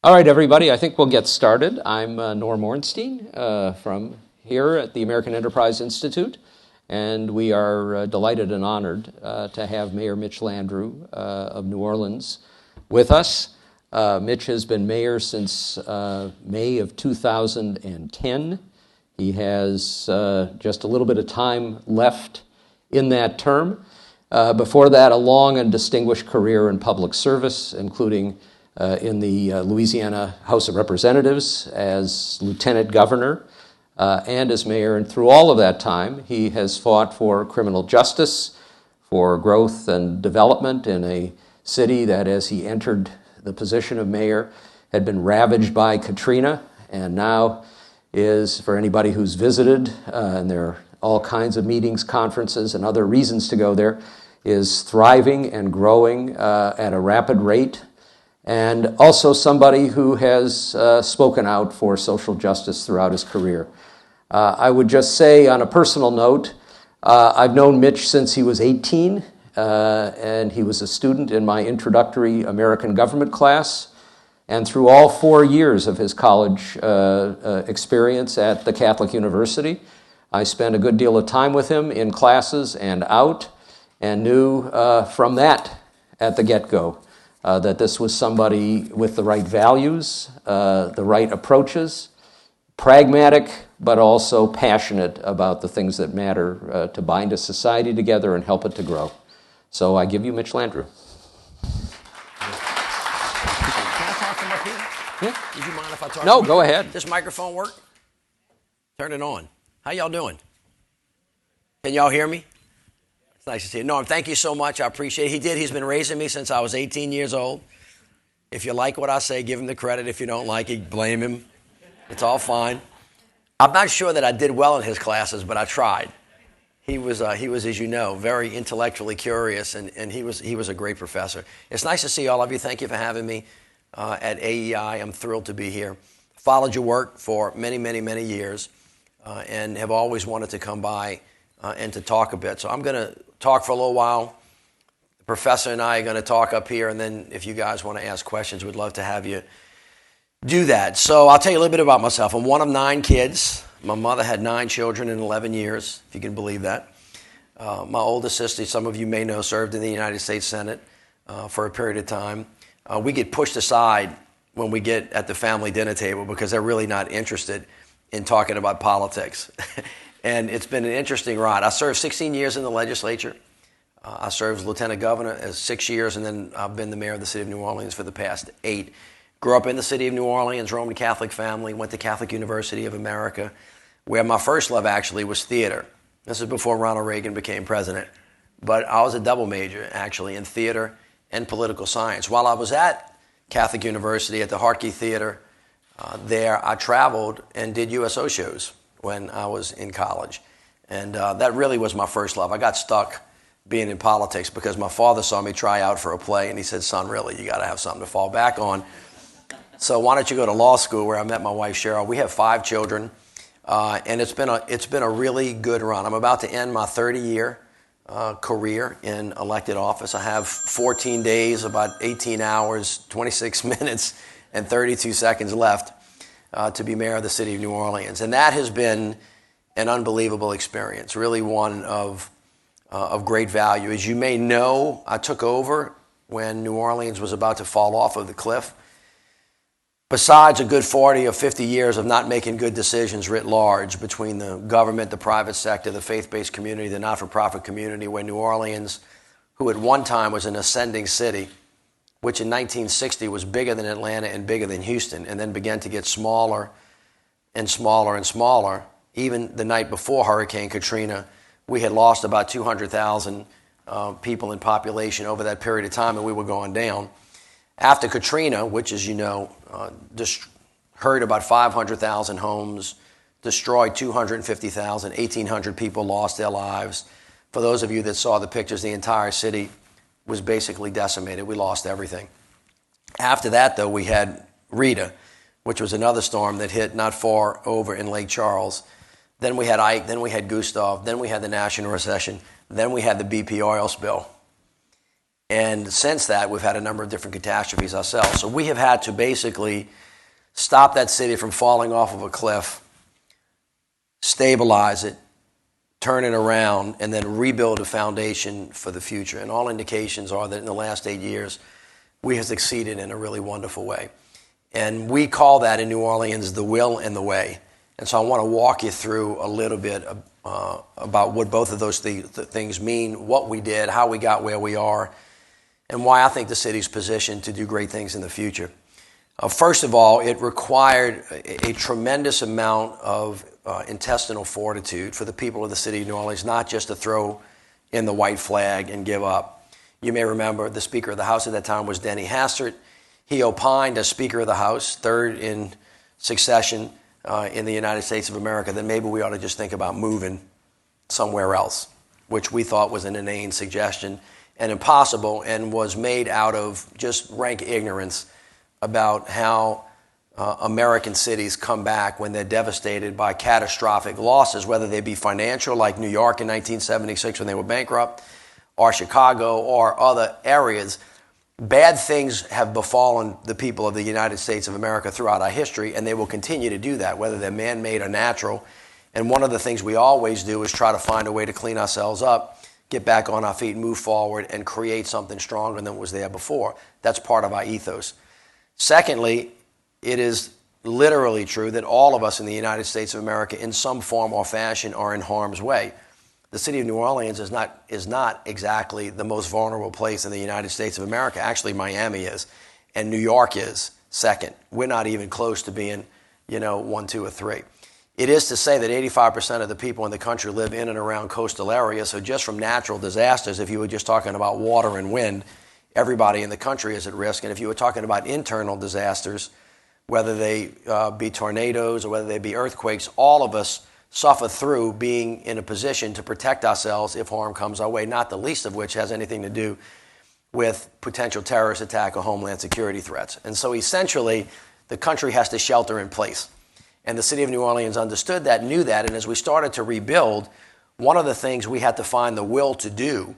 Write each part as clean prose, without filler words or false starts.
All right, everybody, I think we'll get started. I'm Norm Ornstein from here at the American Enterprise Institute, and we are delighted and honored to have Mayor Mitch Landrieu of New Orleans with us. Mitch has been mayor since May of 2010. He has just a little bit of time left in that term. Before that, a long and distinguished career in public service, including in the Louisiana House of Representatives as lieutenant governor and as mayor. And through all of that time, he has fought for criminal justice, for growth and development in a city that, as he entered the position of mayor, had been ravaged by Katrina, and now is, for anybody who's visited, and there are all kinds of meetings, conferences, and other reasons to go there, is thriving and growing at a rapid rate. And also somebody who has spoken out for social justice throughout his career. I would just say, on a personal note, I've known Mitch since he was 18, and he was a student in my introductory American government class. And through all 4 years of his college experience at the Catholic University, I spent a good deal of time with him in classes and out, and knew from that at the get-go that this was somebody with the right values, the right approaches, pragmatic, but also passionate about the things that matter to bind a society together and help it to grow. So I give you Mitch Landrieu. Can I talk from up here? Yeah. Would you mind if I talk? No, go ahead. This microphone work? Turn it on. How y'all doing? Can y'all hear me? It's nice to see you. Norm, thank you so much. I appreciate it. He's been raising me since I was 18 years old. If you like what I say, give him the credit. If you don't like it, blame him. It's all fine. I'm not sure that I did well in his classes, but I tried. He was, as you know, very intellectually curious, and he was a great professor. It's nice to see all of you. Thank you for having me at AEI. I'm thrilled to be here. Followed your work for many, many, many years, and have always wanted to come by and to talk a bit. So I'm going to talk for a little while. The professor and I are going to talk up here, and then if you guys want to ask questions, we'd love to have you do that. So I'll tell you a little bit about myself. I'm one of 9 kids. My mother had 9 children in 11 years, if you can believe that. My oldest sister, some of you may know, served in the United States Senate for a period of time. We get pushed aside when we get at the family dinner table because they're really not interested in talking about politics. And it's been an interesting ride. I served 16 years in the legislature. I served as lieutenant governor as 6 years, and then I've been the mayor of the city of New Orleans for the past 8. Grew up in the city of New Orleans, Roman Catholic family, went to Catholic University of America, where my first love actually was theater. This is before Ronald Reagan became president. But I was a double major, actually, in theater and political science. While I was at Catholic University at the Hartke Theater, there I traveled and did USO shows when I was in college. And that really was my first love. I got stuck being in politics because my father saw me try out for a play, and he said, "Son, really, you got to have something to fall back on. So why don't you go to law school," where I met my wife, Cheryl. We have 5 children, and it's been a really good run. I'm about to end my 30-year career in elected office. I have 14 days, about 18 hours, 26 minutes, and 32 seconds left to be mayor of the city of New Orleans. And that has been an unbelievable experience, really one of great value. As you may know, I took over when New Orleans was about to fall off of the cliff. Besides a good 40 or 50 years of not making good decisions writ large between the government, the private sector, the faith-based community, the not-for-profit community, where New Orleans, who at one time was an ascending city, which in 1960 was bigger than Atlanta and bigger than Houston, and then began to get smaller and smaller and smaller. Even the night before Hurricane Katrina, we had lost about 200,000 people in population over that period of time, and we were going down. After Katrina, which, as you know, hurt about 500,000 homes, destroyed 250,000, 1,800 people lost their lives. For those of you that saw the pictures, the entire city was basically decimated. We lost everything. After that, though, we had Rita, which was another storm that hit not far over in Lake Charles. Then we had Ike, then we had Gustav, then we had the national recession, then we had the BP oil spill. And since that, we've had a number of different catastrophes ourselves. So we have had to basically stop that city from falling off of a cliff, stabilize it, turn it around, and then rebuild a foundation for the future. And all indications are that in the last 8 years, we have succeeded in a really wonderful way. And we call that in New Orleans the will and the way. And so I want to walk you through a little bit about what both of those things mean, what we did, how we got where we are, and why I think the city's positioned to do great things in the future. First of all, it required a tremendous amount of intestinal fortitude for the people of the city of New Orleans, not just to throw in the white flag and give up. You may remember the Speaker of the House at that time was Denny Hastert. He opined as Speaker of the House, third in succession in the United States of America, that maybe we ought to just think about moving somewhere else, which we thought was an inane suggestion and impossible, and was made out of just rank ignorance about how American cities come back when they're devastated by catastrophic losses, whether they be financial, like New York in 1976 when they were bankrupt, or Chicago, or other areas. Bad things have befallen the people of the United States of America throughout our history, and they will continue to do that, whether they're man-made or natural. And one of the things we always do is try to find a way to clean ourselves up, get back on our feet, move forward, and create something stronger than was there before. That's part of our ethos. Secondly, it is literally true that all of us in the United States of America, in some form or fashion, are in harm's way. The city of New Orleans is not exactly the most vulnerable place in the United States of America. Actually, Miami is, and New York is second. We're not even close to being, 1, 2, or 3. It is to say that 85% of the people in the country live in and around coastal areas. So just from natural disasters, if you were just talking about water and wind, everybody in the country is at risk. And if you were talking about internal disasters, whether they be tornadoes or whether they be earthquakes, all of us suffer through being in a position to protect ourselves if harm comes our way, not the least of which has anything to do with potential terrorist attack or homeland security threats. And so essentially, the country has to shelter in place. And the city of New Orleans understood that, knew that, and as we started to rebuild, one of the things we had to find the will to do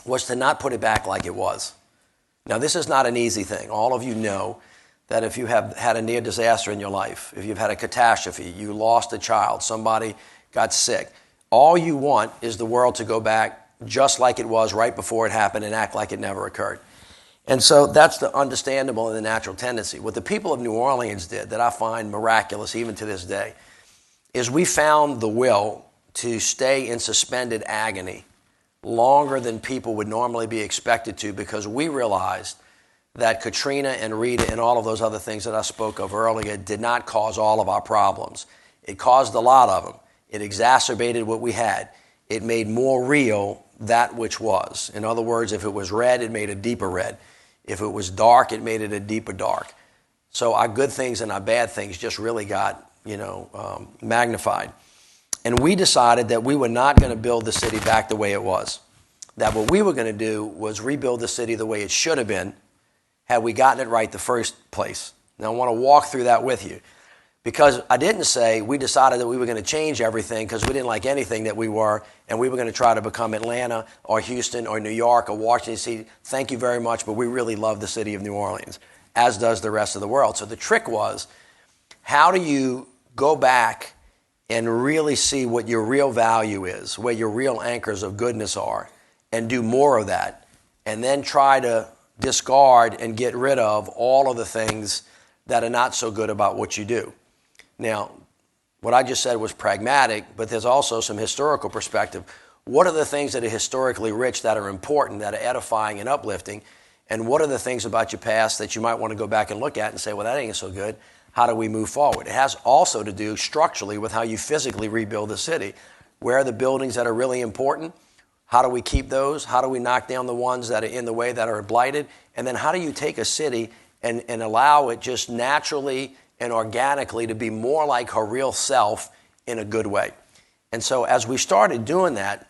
was to not put it back like it was. Now, this is not an easy thing. All of you know that if you have had a near disaster in your life, if you've had a catastrophe, you lost a child, somebody got sick, all you want is the world to go back just like it was right before it happened and act like it never occurred. And so that's the understandable and the natural tendency. What the people of New Orleans did that I find miraculous even to this day is we found the will to stay in suspended agony longer than people would normally be expected to, because we realized that Katrina and Rita and all of those other things that I spoke of earlier did not cause all of our problems. It caused a lot of them. It exacerbated what we had. It made more real that which was. In other words, if it was red, it made a deeper red. If it was dark, it made it a deeper dark. So our good things and our bad things just really got, magnified. And we decided that we were not going to build the city back the way it was. That what we were going to do was rebuild the city the way it should have been had we gotten it right the first place. Now I want to walk through that with you, because I didn't say we decided that we were going to change everything because we didn't like anything that we were, and we were going to try to become Atlanta or Houston or New York or Washington, D.C. Thank you very much, but we really love the city of New Orleans, as does the rest of the world. So the trick was, how do you go back and really see what your real value is, where your real anchors of goodness are, and do more of that, and then try to discard and get rid of all of the things that are not so good about what you do. Now, what I just said was pragmatic, but there's also some historical perspective. What are the things that are historically rich, that are important, that are edifying and uplifting? And what are the things about your past that you might want to go back and look at and say, well, that ain't so good. How do we move forward? It has also to do structurally with how you physically rebuild the city. Where are the buildings that are really important? How do we keep those? How do we knock down the ones that are in the way, that are blighted? And then how do you take a city and allow it just naturally and organically to be more like her real self in a good way? And so as we started doing that,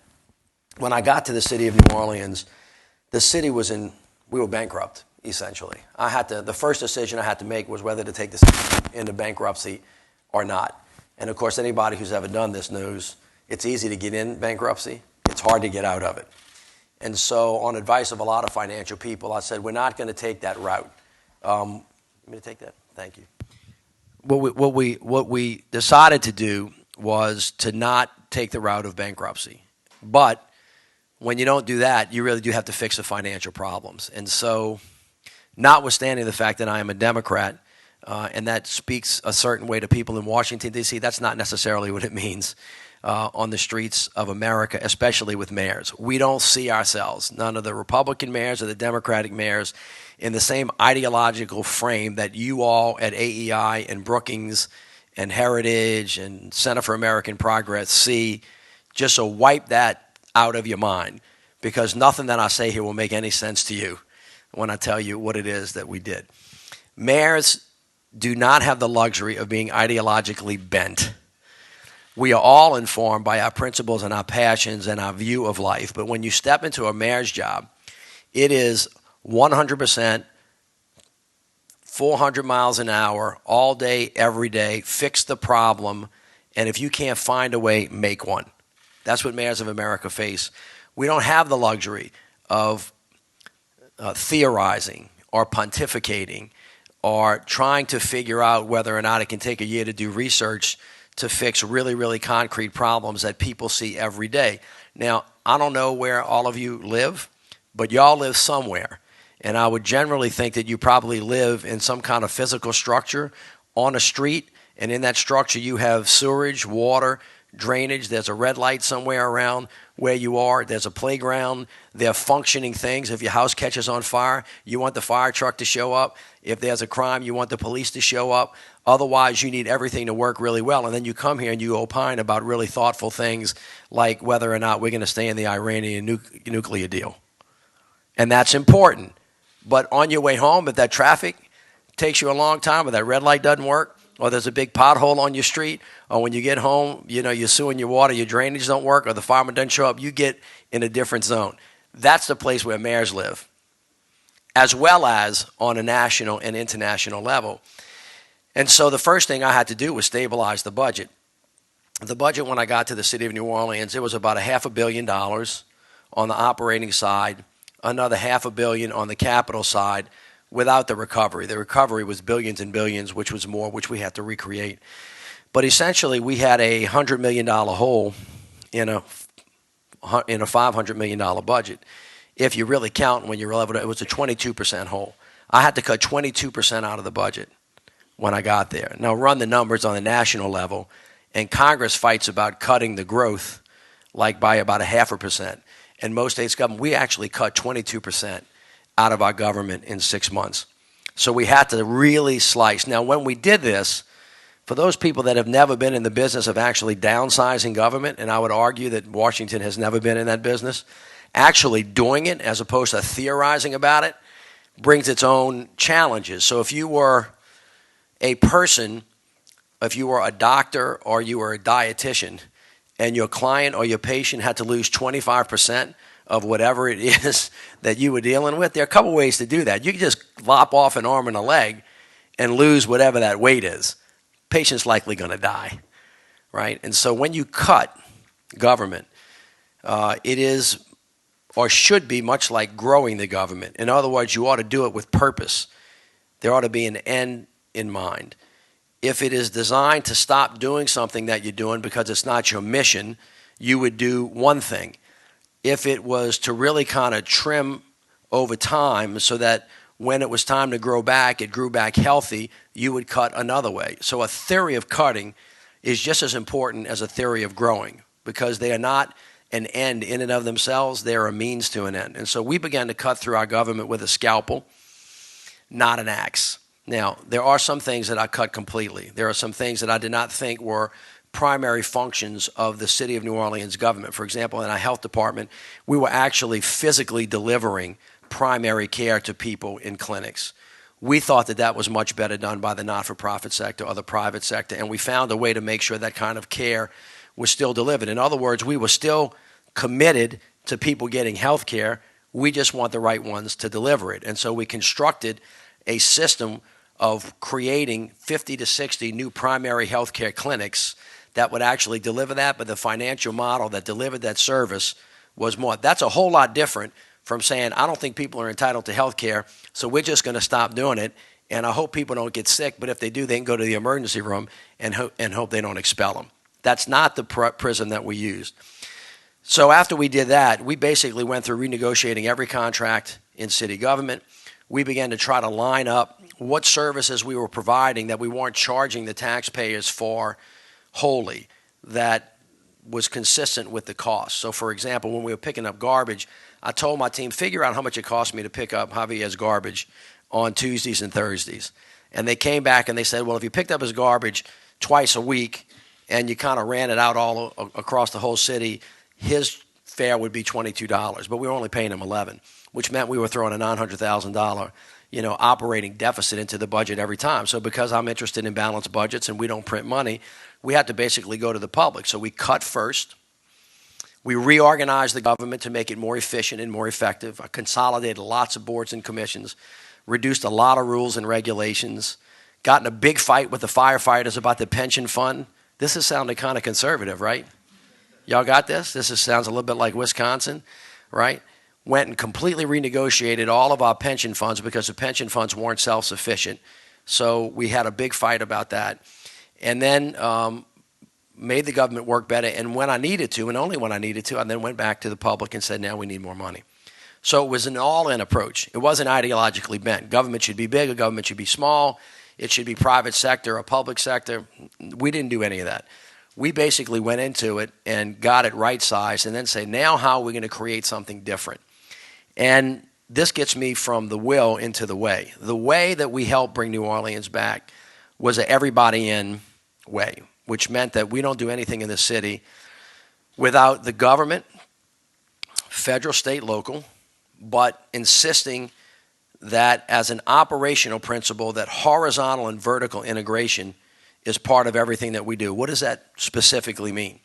when I got to the city of New Orleans, the city we were bankrupt, essentially. The first decision I had to make was whether to take the city into bankruptcy or not. And of course, anybody who's ever done this knows it's easy to get in bankruptcy. It's hard to get out of it. And so on advice of a lot of financial people, I said, we're not going to take that route. You me to take that? Thank you. What we decided to do was to not take the route of bankruptcy. But when you don't do that, you really do have to fix the financial problems. And so, notwithstanding the fact that I am a Democrat, and that speaks a certain way to people in Washington, D.C., that's not necessarily what it means on the streets of America, especially with mayors. We don't see ourselves, none of the Republican mayors or the Democratic mayors, in the same ideological frame that you all at AEI and Brookings and Heritage and Center for American Progress see. Just so wipe that out of your mind, because nothing that I say here will make any sense to you when I tell you what it is that we did. Mayors do not have the luxury of being ideologically bent. We are all informed by our principles and our passions and our view of life. But when you step into a mayor's job, it is 100%, 400 miles an hour, all day, every day, fix the problem, and if you can't find a way, make one. That's what mayors of America face. We don't have the luxury of theorizing or pontificating or trying to figure out whether or not it can take a year to do research to fix really, really concrete problems that people see every day. Now, I don't know where all of you live, but y'all live somewhere. And I would generally think that you probably live in some kind of physical structure on a street, and in that structure you have sewerage, water, drainage. There's a red light somewhere around where you are. There's a playground. There are functioning things. If your house catches on fire, you want the fire truck to show up. If there's a crime, you want the police to show up. Otherwise, you need everything to work really well. And then you come here and you opine about really thoughtful things like whether or not we're going to stay in the Iranian nuclear deal. And that's important. But on your way home, if that traffic takes you a long time, or that red light doesn't work, or there's a big pothole on your street, or when you get home, you're suing your water, your drainage don't work, or the fireman doesn't show up, you get in a different zone. That's the place where mayors live, as well as on a national and international level. And so the first thing I had to do was stabilize the budget. The budget, when I got to the city of New Orleans, it was about $500 million on the operating side, another $500 million on the capital side, without the recovery. The recovery was billions and billions, which was more, which we had to recreate. But essentially, we had a $100 million hole in a $500 million budget. If you really count when you're level, it was a 22% hole. I had to cut 22% out of the budget when I got there. Now run the numbers on the national level, and Congress fights about cutting the growth like by about 0.5%. And most states' government, we actually cut 22% out of our government in 6 months. So we had to really slice. Now, when we did this, for those people that have never been in the business of actually downsizing government, and I would argue that Washington has never been in that business, actually doing it as opposed to theorizing about it brings its own challenges. So if you were a person, if you were a doctor or you were a dietitian, and your client or your patient had to lose 25% of whatever it is that you were dealing with, there are a couple ways to do that. You can just lop off an arm and a leg and lose whatever that weight is. Patient's likely going to die, right? And so when you cut government, it is or should be much like growing the government. In other words, you ought to do it with purpose. There ought to be an end in mind. If it is designed to stop doing something that you're doing because it's not your mission, you would do one thing. If it was to really kind of trim over time so that when it was time to grow back, it grew back healthy, you would cut another way. So a theory of cutting is just as important as a theory of growing, because they are not an end in and of themselves, they are a means to an end. And so we began to cut through our government with a scalpel, not an axe. Now, there are some things that I cut completely. There are some things that I did not think were primary functions of the city of New Orleans government. For example, in our health department, we were actually physically delivering primary care to people in clinics. We thought that that was much better done by the not-for-profit sector or the private sector, and we found a way to make sure that kind of care was still delivered. In other words, we were still committed to people getting health care. We just want the right ones to deliver it. And so we constructed a system of creating 50 to 60 new primary health care clinics that would actually deliver that, but the financial model that delivered that service was more. That's a whole lot different from saying, I don't think people are entitled to health care, so we're just going to stop doing it, and I hope people don't get sick, but if they do, they can go to the emergency room and hope they don't expel them. That's not the prism that we used. So after we did that, we basically went through renegotiating every contract in city government. We began to try to line up what services we were providing that we weren't charging the taxpayers for wholly, that was consistent with the cost. So, for example, when we were picking up garbage, I told my team, figure out how much it cost me to pick up Javier's garbage on Tuesdays and Thursdays. And they came back and they said, well, if you picked up his garbage twice a week and you kind of ran it out all across the whole city, his fare would be $22, but we were only paying him $11, which meant we were throwing a $900,000 operating deficit into the budget every time. So because I'm interested in balanced budgets and we don't print money, we had to basically go to the public. So we cut first. We reorganized the government to make it more efficient and more effective. I consolidated lots of boards and commissions, reduced a lot of rules and regulations, got in a big fight with the firefighters about the pension fund. This is sounding kind of conservative, right? Y'all got this? Sounds a little bit like Wisconsin, right? Went and completely renegotiated all of our pension funds because the pension funds weren't self-sufficient. So we had a big fight about that. And then made the government work better. And when I needed to, and only when I needed to, I then went back to the public and said, now we need more money. So it was an all-in approach. It wasn't ideologically bent. Government should be big or government should be small. It should be private sector or public sector. We didn't do any of that. We basically went into it and got it right-sized and then say, now how are we going to create something different? And this gets me from the will into the way. The way that we helped bring New Orleans back was an everybody-in way, which meant that we don't do anything in the city without the government, federal, state, local, but insisting that as an operational principle that horizontal and vertical integration is part of everything that we do. What does that specifically mean?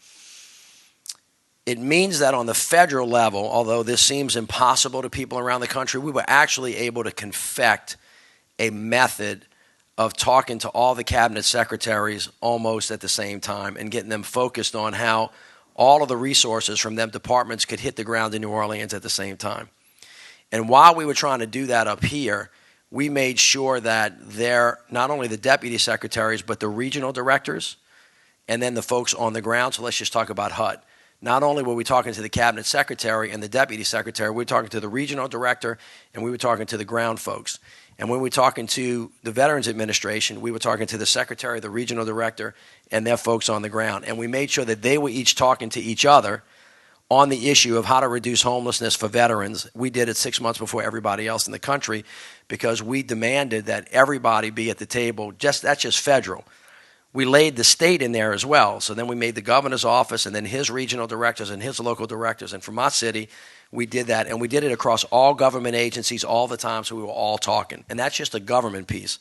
It means that on the federal level, although this seems impossible to people around the country, we were actually able to confect a method of talking to all the cabinet secretaries almost at the same time and getting them focused on how all of the resources from them departments could hit the ground in New Orleans at the same time. And while we were trying to do that up here, we made sure that they're not only the deputy secretaries, but the regional directors, and then the folks on the ground. So let's just talk about HUD. Not only were we talking to the cabinet secretary and the deputy secretary, we were talking to the regional director, and we were talking to the ground folks. And when we were talking to the Veterans Administration, we were talking to the secretary, the regional director, and their folks on the ground. And we made sure that they were each talking to each other on the issue of how to reduce homelessness for veterans. We did it 6 months before everybody else in the country because we demanded that everybody be at the table. That's just federal. We laid the state in there as well. So then we made the governor's office and then his regional directors and his local directors. And from our city, we did that. And we did it across all government agencies all the time, so we were all talking. And that's just a government piece.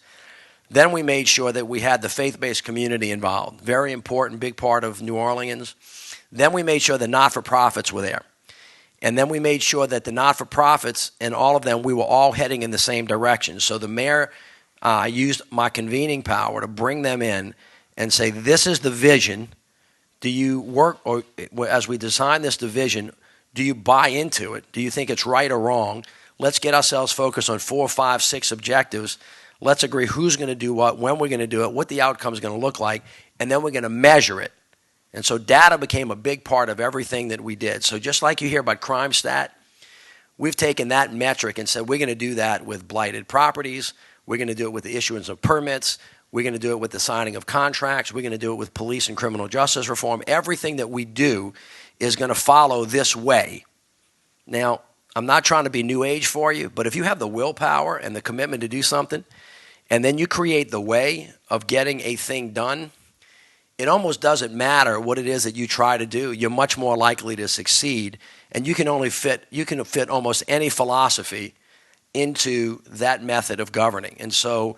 Then we made sure that we had the faith-based community involved. Very important, big part of New Orleans. Then we made sure the not-for-profits were there. And then we made sure that the not-for-profits and all of them, we were all heading in the same direction. So the mayor used my convening power to bring them in and say, this is the vision. Do you work, or as we design this division, do you buy into it? Do you think it's right or wrong? Let's get ourselves focused on 4, 5, 6 objectives. Let's agree who's going to do what, when we're going to do it, what the outcome is going to look like, and then we're going to measure it. And so data became a big part of everything that we did. So just like you hear about crime stat, we've taken that metric and said we're going to do that with blighted properties. We're going to do it with the issuance of permits. We're going to do it with the signing of contracts. We're going to do it with police and criminal justice reform. Everything that we do is going to follow this way. Now, I'm not trying to be new age for you, but if you have the willpower and the commitment to do something, and then you create the way of getting a thing done, it almost doesn't matter what it is that you try to do. You're much more likely to succeed, and you can fit almost any philosophy into that method of governing. And so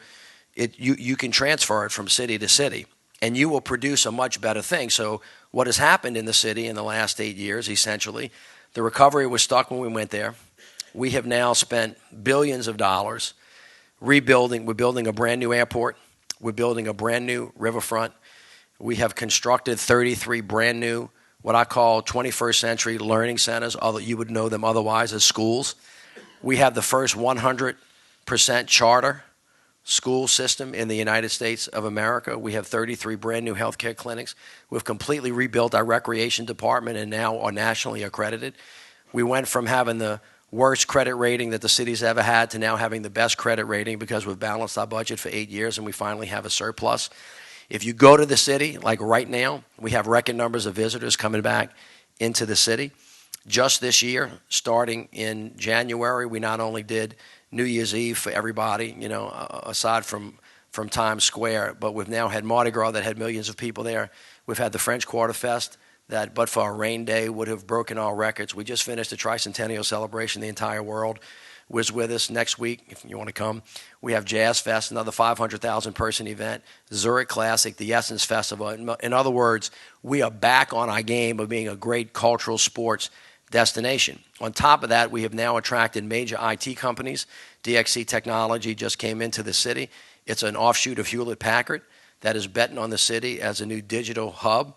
you can transfer it from city to city, and you will produce a much better thing. So what has happened in the city in the last 8 years, essentially, the recovery was stuck when we went there. We have now spent billions of dollars rebuilding. We're building a brand new airport. We're building a brand new riverfront. We have constructed 33 brand new what I call 21st century learning centers, although you would know them otherwise as schools. We have the first 100% charter school system in the United States of America. We have 33 brand new healthcare clinics. We've completely rebuilt our recreation department and now are nationally accredited. We went from having the worst credit rating that the city's ever had to now having the best credit rating because we've balanced our budget for 8 years and we finally have a surplus. If you go to the city, like right now, we have record numbers of visitors coming back into the city. Just this year, starting in January, we not only did New Year's Eve for everybody, aside from Times Square, but we've now had Mardi Gras that had millions of people there. We've had the French Quarter Fest that, but for a rain day, would have broken all records. We just finished the tricentennial celebration. The entire world was with us. Next week, if you want to come, we have Jazz Fest, another 500,000 person event, Zurich Classic, the Essence Festival. In other words, we are back on our game of being a great cultural sports destination. On top of that, we have now attracted major IT companies. DXC Technology just came into the city. It's an offshoot of Hewlett-Packard that is betting on the city as a new digital hub.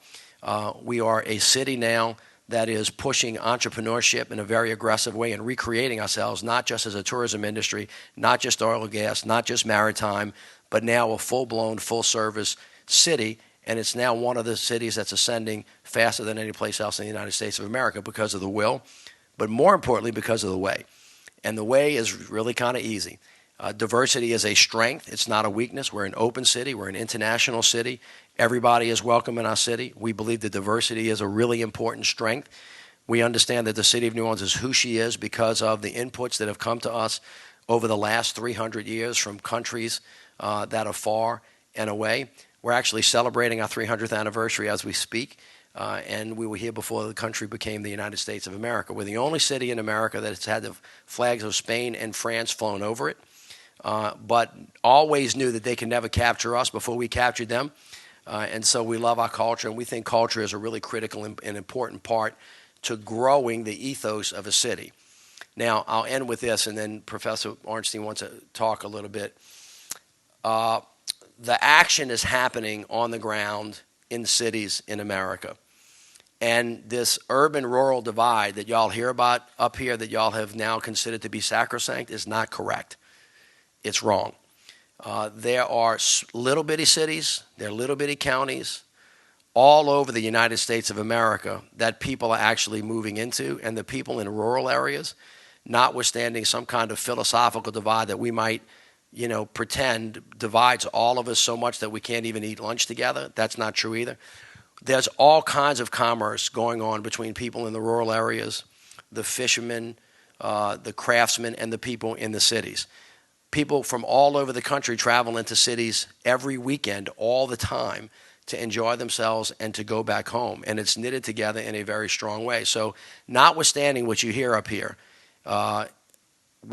We are a city now that is pushing entrepreneurship in a very aggressive way and recreating ourselves, not just as a tourism industry, not just oil and gas, not just maritime, but now a full-blown, full-service city. And it's now one of the cities that's ascending faster than any place else in the United States of America because of the will, but more importantly, because of the way. And the way is really kind of easy. Diversity is a strength. It's not a weakness. We're an open city. We're an international city. Everybody is welcome in our city. We believe that diversity is a really important strength. We understand that the city of New Orleans is who she is because of the inputs that have come to us over the last 300 years from countries that are far and away. We're actually celebrating our 300th anniversary as we speak, and we were here before the country became the United States of America. We're the only city in America that's had the flags of Spain and France flown over it, but always knew that they could never capture us before we captured them. And so we love our culture, and we think culture is a really critical and important part to growing the ethos of a city. Now, I'll end with this, and then Professor Ornstein wants to talk a little bit. The action is happening on the ground in cities in America. And this urban-rural divide that y'all hear about up here that y'all have now considered to be sacrosanct is not correct. It's wrong. There are little bitty cities, there are little bitty counties all over the United States of America that people are actually moving into, and the people in rural areas, notwithstanding some kind of philosophical divide that we might pretend divides all of us so much that we can't even eat lunch together. That's not true either. There's all kinds of commerce going on between people in the rural areas, the fishermen, the craftsmen, and the people in the cities. People from all over the country travel into cities every weekend, all the time, to enjoy themselves and to go back home. And it's knitted together in a very strong way. So notwithstanding what you hear up here,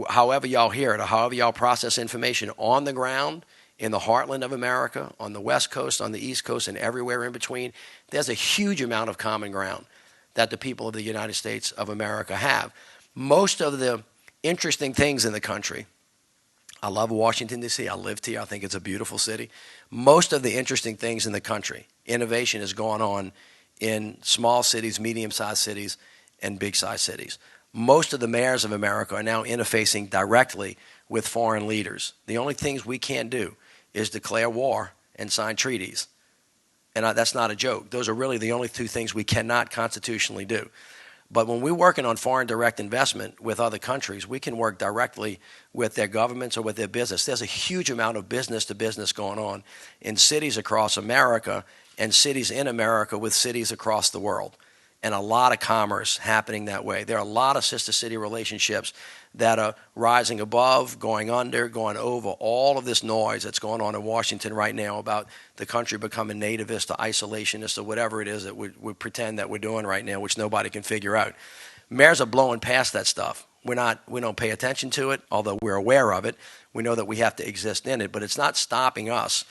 however y'all hear it or however y'all process information on the ground in the heartland of America, on the West Coast, on the East Coast, and everywhere in between, there's a huge amount of common ground that the people of the United States of America have. Most of the interesting things in the country, I love Washington, D.C. I lived here. I think it's a beautiful city. Most of the interesting things in the country, innovation has gone on in small cities, medium-sized cities, and big-sized cities. Most of the mayors of America are now interfacing directly with foreign leaders. The only things we can't do is declare war and sign treaties. And that's not a joke. Those are really the only two things we cannot constitutionally do. But when we're working on foreign direct investment with other countries, we can work directly with their governments or with their business. There's a huge amount of business to business going on in cities across America and cities in America with cities across the world. And a lot of commerce happening that way. There are a lot of sister city relationships that are rising above, going under, going over, all of this noise that's going on in Washington right now about the country becoming nativist or isolationist or whatever it is that we pretend that we're doing right now, which nobody can figure out. Mayors are blowing past that stuff. We don't pay attention to it, although we're aware of it. We know that we have to exist in it, but it's not stopping us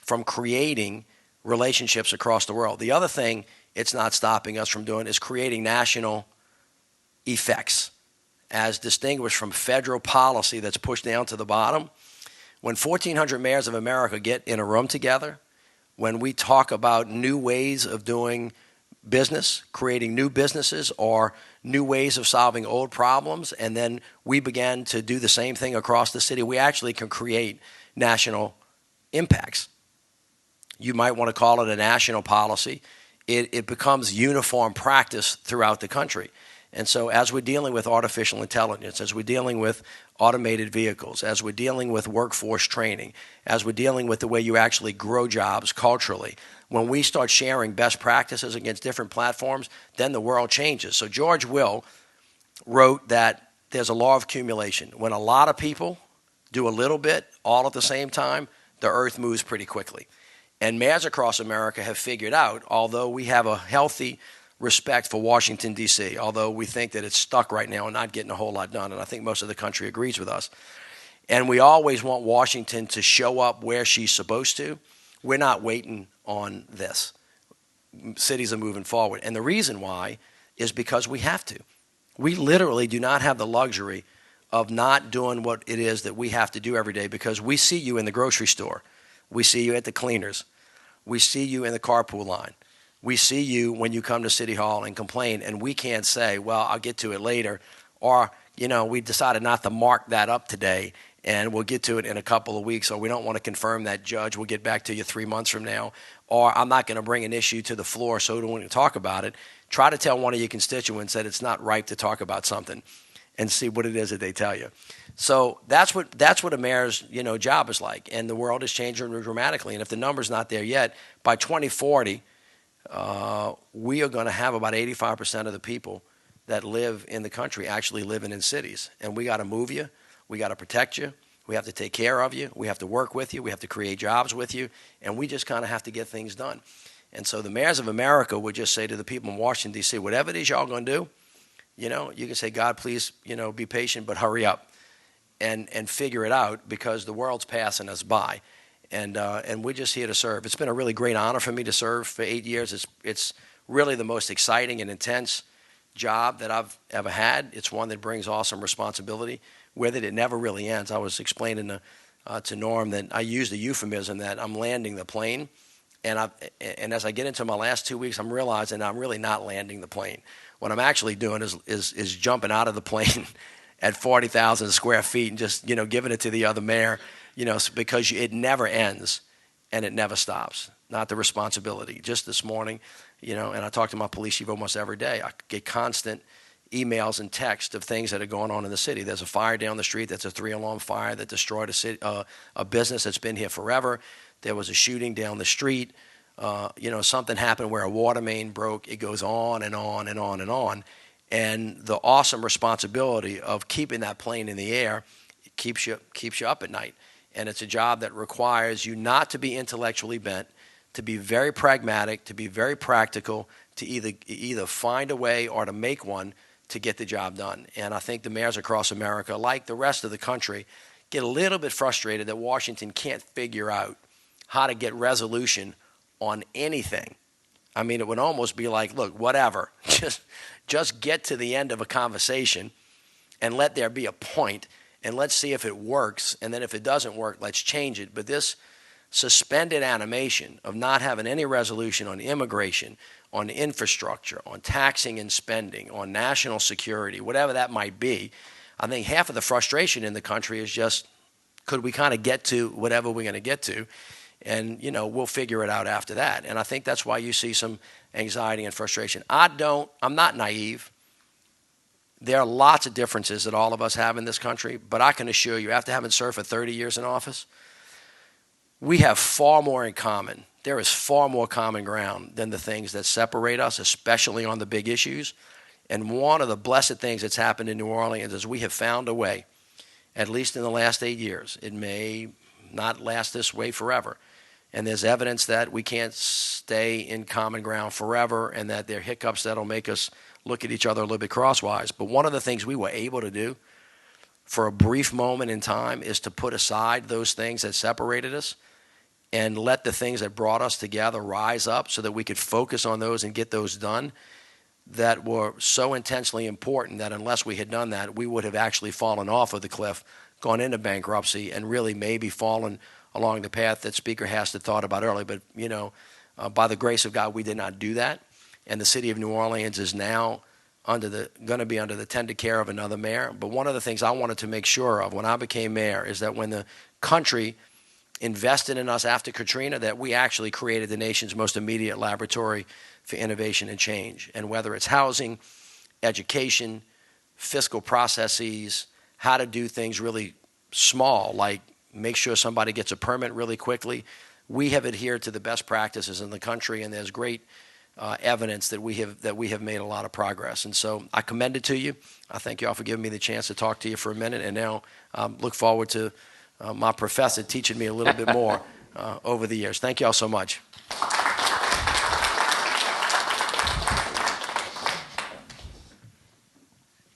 from creating relationships across the world. The other thing it's not stopping us from doing is creating national effects, as distinguished from federal policy that's pushed down to the bottom. When 1,400 mayors of America get in a room together, when we talk about new ways of doing business, creating new businesses or new ways of solving old problems. And then we began to do the same thing across the city. We actually can create national impacts. You might want to call it a national policy. It becomes uniform practice throughout the country. And so as we're dealing with artificial intelligence, as we're dealing with automated vehicles, as we're dealing with workforce training, as we're dealing with the way you actually grow jobs culturally, when we start sharing best practices against different platforms, then the world changes. So George Will wrote that there's a law of accumulation. When a lot of people do a little bit all at the same time, the earth moves pretty quickly. And mayors across America have figured out, although we have a healthy respect for Washington, D.C., although we think that it's stuck right now and not getting a whole lot done, and I think most of the country agrees with us. And we always want Washington to show up where she's supposed to. We're not waiting on this. Cities are moving forward. And the reason why is because we have to. We literally do not have the luxury of not doing what it is that we have to do every day, because we see you in the grocery store. We see you at the cleaners. We see you in the carpool line. We see you when you come to City Hall and complain, and we can't say, well, I'll get to it later, or, we decided not to mark that up today, and we'll get to it in a couple of weeks, or we don't want to confirm that, Judge, we'll get back to you 3 months from now, or I'm not going to bring an issue to the floor so we don't want to talk about it. Try to tell one of your constituents that it's not ripe to talk about something and see what it is that they tell you. So that's what a mayor's job is like, and the world is changing dramatically, and if the number's not there yet, by 2040, we are going to have about 85% of the people that live in the country actually living in cities. And we got to move you. We got to protect you. We have to take care of you. We have to work with you. We have to create jobs with you. And we just kind of have to get things done. And so the mayors of America would just say to the people in Washington, D.C., whatever it is y'all going to do, you can say, God, please, be patient, but hurry up and figure it out, because the world's passing us by. And we're just here to serve. It's been a really great honor for me to serve for 8 years. It's really the most exciting and intense job that I've ever had. It's one that brings awesome responsibility with it. It never really ends. I was explaining to Norm that I used a euphemism that I'm landing the plane. And as I get into my last 2 weeks, I'm realizing I'm really not landing the plane. What I'm actually doing is jumping out of the plane at 40,000 square feet and just, giving it to the other mayor. Because it never ends and it never stops. Not the responsibility. Just this morning, and I talk to my police chief almost every day. I get constant emails and texts of things that are going on in the city. There's a fire down the street that's a 3-alarm fire that destroyed a business that's been here forever. There was a shooting down the street. Something happened where a water main broke. It goes on and on and on and on. And the awesome responsibility of keeping that plane in the air keeps you up at night. And it's a job that requires you not to be intellectually bent, to be very pragmatic, to be very practical, to either find a way or to make one to get the job done. And I think the mayors across America, like the rest of the country, get a little bit frustrated that Washington can't figure out how to get resolution on anything. I mean, it would almost be like, look, whatever, just get to the end of a conversation and let there be a point. And let's see if it works, and then if it doesn't work, let's change it. But this suspended animation of not having any resolution on immigration, on infrastructure, on taxing and spending, on national security, whatever that might be, I think half of the frustration in the country is just, could we kind of get to whatever we're going to get to? And, we'll figure it out after that. And I think that's why you see some anxiety and frustration. I'm not naive. There are lots of differences that all of us have in this country, but I can assure you, after having served for 30 years in office, we have far more in common. There is far more common ground than the things that separate us, especially on the big issues. And one of the blessed things that's happened in New Orleans is we have found a way, at least in the last 8 years. It may not last this way forever. And there's evidence that we can't stay in common ground forever, and that there are hiccups that'll make us look at each other a little bit crosswise. But one of the things we were able to do for a brief moment in time is to put aside those things that separated us and let the things that brought us together rise up so that we could focus on those and get those done that were so intensely important that unless we had done that, we would have actually fallen off of the cliff, gone into bankruptcy, and really maybe fallen along the path that Speaker Hast had thought about earlier. But, by the grace of God, we did not do that. and the city of New Orleans is now going to be under the tender care of another mayor. But one of the things I wanted to make sure of when I became mayor is that when the country invested in us after Katrina, that we actually created the nation's most immediate laboratory for innovation and change. And whether it's housing, education, fiscal processes, how to do things really small, like make sure somebody gets a permit really quickly, we have adhered to the best practices in the country, and there's great evidence that we have made a lot of progress. And so I commend it to you. I thank you all for giving me the chance to talk to you for a minute, and now look forward to my professor teaching me a little bit more over the years. Thank you all so much.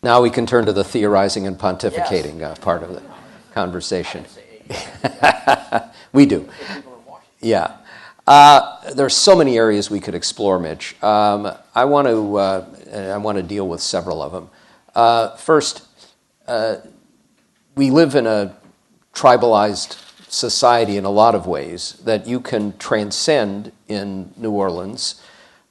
Now we can turn to the theorizing and pontificating part of the conversation. We do. Yeah. There's so many areas we could explore, Mitch. I want to deal with several of them. First, we live in a tribalized society in a lot of ways that you can transcend in New Orleans.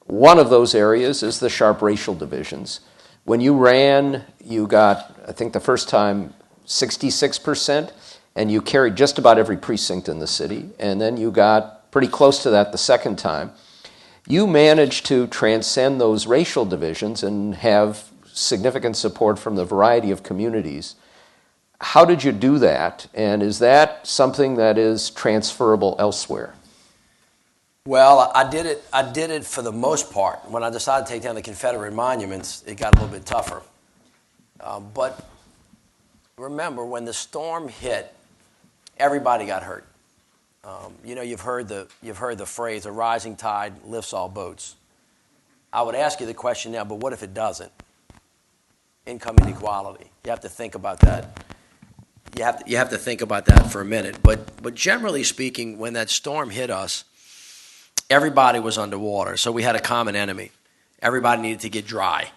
One of those areas is the sharp racial divisions. When you ran, you got, I think the first time, 66%, and you carried just about every precinct in the city, and then you got pretty close to that the second time. You managed to transcend those racial divisions and have significant support from the variety of communities. How did you do that, and is that something that is transferable elsewhere? Well, I did it for the most part. When I decided to take down the Confederate monuments, it got a little bit tougher. But remember, when the storm hit, everybody got hurt. You've heard the phrase, "A rising tide lifts all boats." I would ask you the question now, but what if it doesn't? Income inequality. You have to think about that. You have to think about that for a minute. But generally speaking, when that storm hit us, everybody was underwater, so we had a common enemy. Everybody needed to get dry.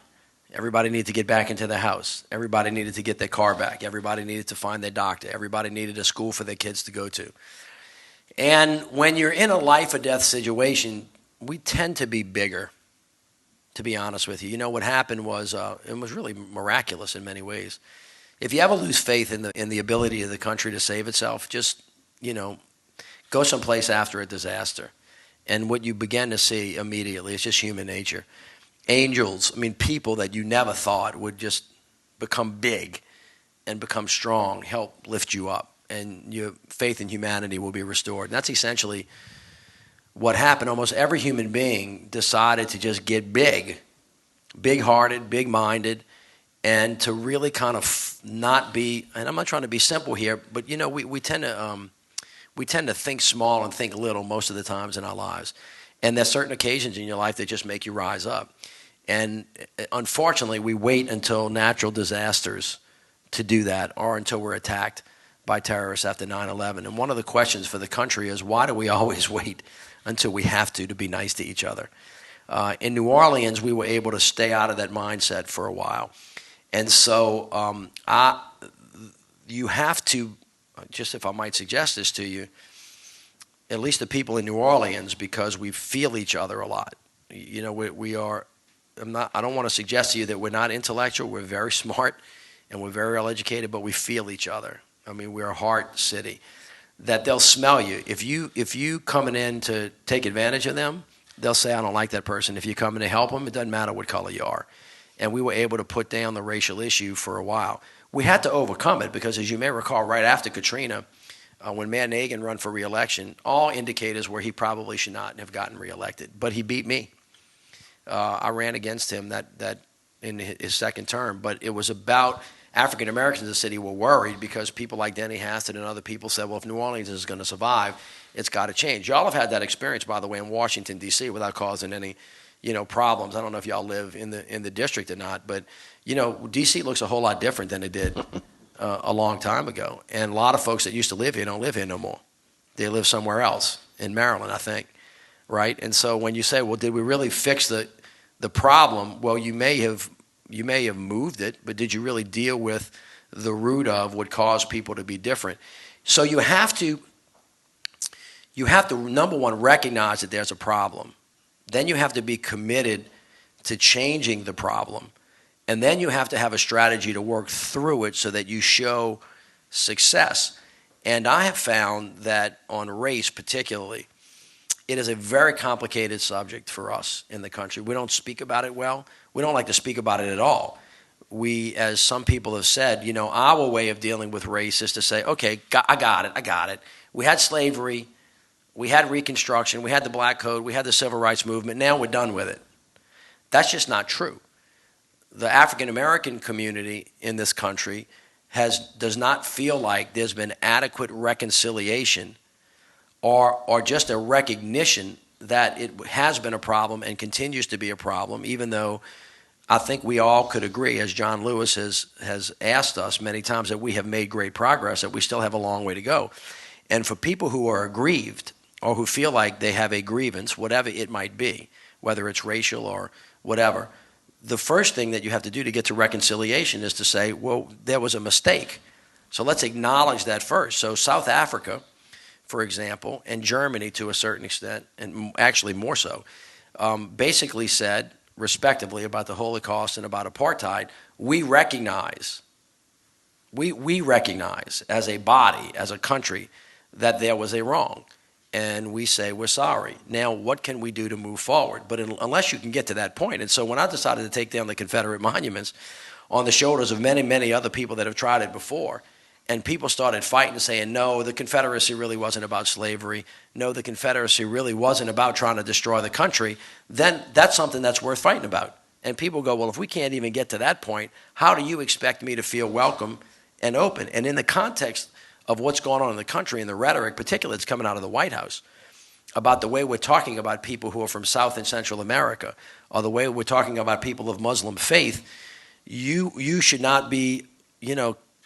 Everybody needed to get back into the house. Everybody needed to get their car back. Everybody needed to find their doctor. Everybody needed a school for their kids to go to. And when you're in a life or death situation, we tend to be bigger, to be honest with you. You know, what happened was, it was really miraculous in many ways. If you ever lose faith in the ability of the country to save itself, just, go someplace after a disaster. And what you begin to see immediately is just human nature. Angels, people that you never thought would just become big and become strong, help lift you up, and your faith in humanity will be restored. And that's essentially what happened. Almost every human being decided to just get big-hearted, big-minded, and to really kind of not be, and I'm not trying to be simple here, but we tend to think small and think little most of the times in our lives. And there's certain occasions in your life that just make you rise up. And unfortunately, we wait until natural disasters to do that, or until we're attacked by terrorists after 9/11. And one of the questions for the country is, why do we always wait until we have to be nice to each other? In New Orleans, we were able to stay out of that mindset for a while. And so you have to, just if I might suggest this to you, at least the people in New Orleans, because we feel each other a lot. We are, I don't want to suggest to you that we're not intellectual. We're very smart and we're very well educated, but we feel each other. We're a heart city. That they'll smell you. If you coming in to take advantage of them, they'll say, I don't like that person. If you come in to help them, it doesn't matter what color you are. And we were able to put down the racial issue for a while. We had to overcome it because, as you may recall, right after Katrina, when Mayor Nagin ran for re-election, all indicators were he probably should not have gotten re-elected. But he beat me. I ran against him that in his second term. But it was about African Americans in the city were worried because people like Denny Hastert and other people said, well, if New Orleans is going to survive, it's got to change. Y'all have had that experience, by the way, in Washington, D.C. without causing any problems. I don't know if y'all live in the district or not, but D.C. looks a whole lot different than it did a long time ago. And a lot of folks that used to live here don't live here no more. They live somewhere else, in Maryland, I think, right? And so when you say, well, did we really fix the problem? Well, you may have moved it, but did you really deal with the root of what caused people to be different? So you have to, number one, recognize that there's a problem. Then you have to be committed to changing the problem. And then you have to have a strategy to work through it so that you show success. And I have found that on race particularly, it is a very complicated subject for us in the country. We don't speak about it well. We don't like to speak about it at all. We, as some people have said, our way of dealing with race is to say, okay, I got it. We had slavery, we had Reconstruction, we had the Black Code, we had the Civil Rights Movement, now we're done with it. That's just not true. The African American community in this country does not feel like there's been adequate reconciliation or just a recognition that it has been a problem and continues to be a problem, even though I think we all could agree, as John Lewis has asked us many times, that we have made great progress, that we still have a long way to go. And for people who are aggrieved or who feel like they have a grievance, whatever it might be, whether it's racial or whatever, the first thing that you have to do to get to reconciliation is to say, well, there was a mistake. So let's acknowledge that first. So South Africa, for example, and Germany to a certain extent, and actually more so, basically said, respectively, about the Holocaust and about apartheid, we recognize as a body, as a country, that there was a wrong. And we say we're sorry. Now, what can we do to move forward? But unless you can get to that point. And so when I decided to take down the Confederate monuments on the shoulders of many, many other people that have tried it before, and people started fighting, saying, no, the Confederacy really wasn't about slavery. No, the Confederacy really wasn't about trying to destroy the country. Then that's something that's worth fighting about. And people go, well, if we can't even get to that point, how do you expect me to feel welcome and open? And in the context of what's going on in the country and the rhetoric, particularly that's coming out of the White House, about the way we're talking about people who are from South and Central America, or the way we're talking about people of Muslim faith, you should not be,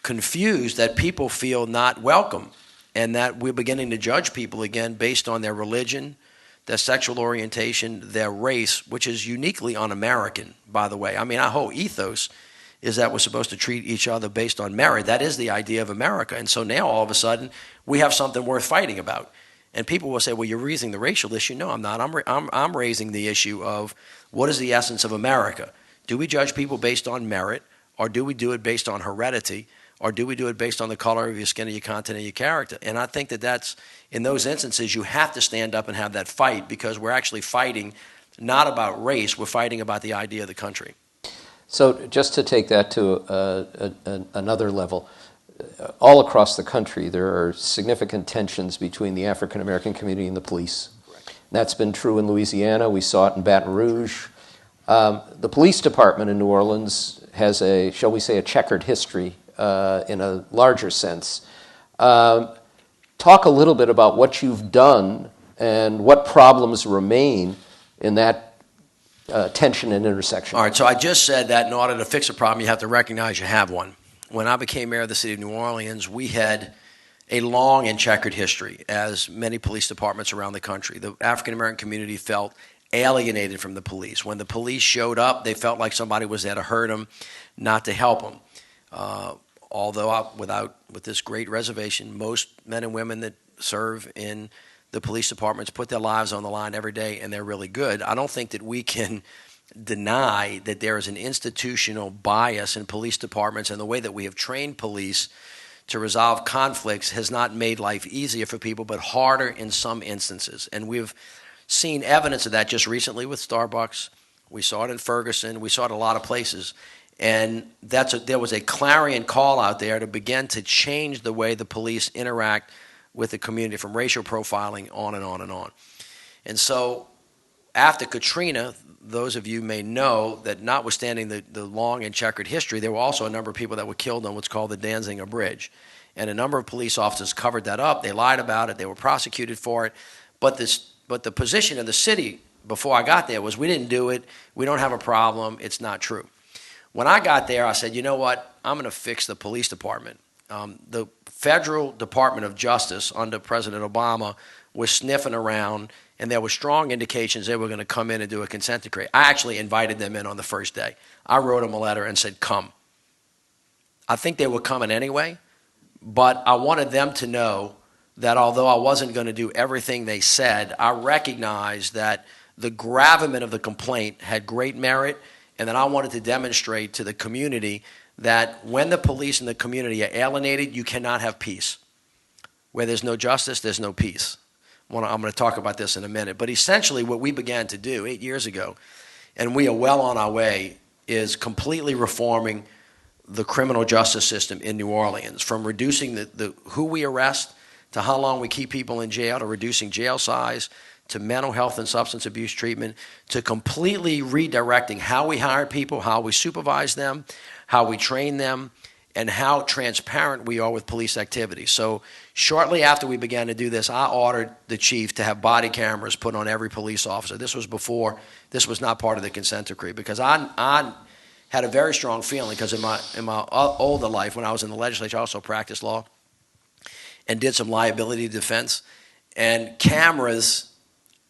confused that people feel not welcome and that we're beginning to judge people again based on their religion, their sexual orientation, their race, which is uniquely un-American, by the way. I mean, our whole ethos is that we're supposed to treat each other based on merit. That is the idea of America. And so now all of a sudden we have something worth fighting about. And people will say, well, you're raising the racial issue. No, I'm not. I'm raising the issue of what is the essence of America? Do we judge people based on merit, or do we do it based on heredity, or do we do it based on the color of your skin or your content or your character? And I think that's, in those instances, you have to stand up and have that fight, because we're actually fighting not about race, we're fighting about the idea of the country. So just to take that to another level, all across the country there are significant tensions between the African American community and the police. Correct. That's been true in Louisiana. We saw it in Baton Rouge. The police department in New Orleans has a, shall we say, a checkered history in a larger sense. Talk a little bit about what you've done and what problems remain in that tension and intersection. All right, so I just said that in order to fix a problem, you have to recognize you have one. When I became mayor of the city of New Orleans, we had a long and checkered history, as many police departments around the country. The African American community felt alienated from the police. When the police showed up, they felt like somebody was there to hurt them, not to help them. Although with this great reservation, most men and women that serve in the police departments put their lives on the line every day, and they're really good. I don't think that we can deny that there is an institutional bias in police departments, and the way that we have trained police to resolve conflicts has not made life easier for people, but harder in some instances. And we've seen evidence of that just recently with Starbucks. We saw it in Ferguson. We saw it a lot of places. And there was a clarion call out there to begin to change the way the police interact with the community, from racial profiling on and on and on. And so after Katrina, those of you may know that notwithstanding the long and checkered history, there were also a number of people that were killed on what's called the Danziger Bridge. And a number of police officers covered that up. They lied about it. They were prosecuted for it. But the position of the city before I got there was, we didn't do it. We don't have a problem. It's not true. When I got there, I said, you know what? I'm going to fix the police department. The Federal Department of Justice under President Obama was sniffing around, and there were strong indications they were going to come in and do a consent decree. I actually invited them in on the first day. I wrote them a letter and said, come. I think they were coming anyway, but I wanted them to know that although I wasn't going to do everything they said, I recognized that the gravamen of the complaint had great merit, and that I wanted to demonstrate to the community that when the police and the community are alienated, you cannot have peace. Where there's no justice, there's no peace. I'm going to talk about this in a minute. But essentially what we began to do 8 years ago, and we are well on our way, is completely reforming the criminal justice system in New Orleans, from reducing the who we arrest to how long we keep people in jail, to reducing jail size, to mental health and substance abuse treatment, to completely redirecting how we hire people, how we supervise them, how we train them, and how transparent we are with police activity. So shortly after we began to do this, I ordered the chief to have body cameras put on every police officer. This was before, this was not part of the consent decree, because I had a very strong feeling, because in my older life, when I was in the legislature, I also practiced law and did some liability defense. And cameras